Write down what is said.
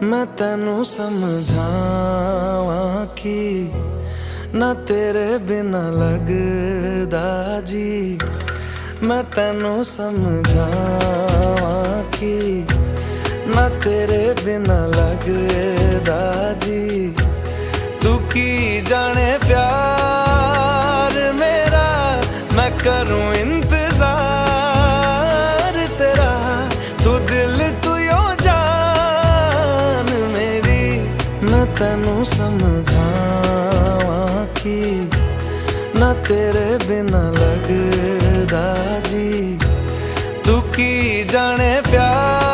मैं तेनू समझावा कि ना तेरे बिना लगदा जी। मैं तेनू समझावा कि ना तेरे बिना लगदा जी। तू की जाने प्यार मेरा, मैं करूं इंतजार तेरा। तू दिल तू यो जान मेरी। मैं तेनू समझावा कि ना तेरे बिना लगदा जी। तू की जाने प्यार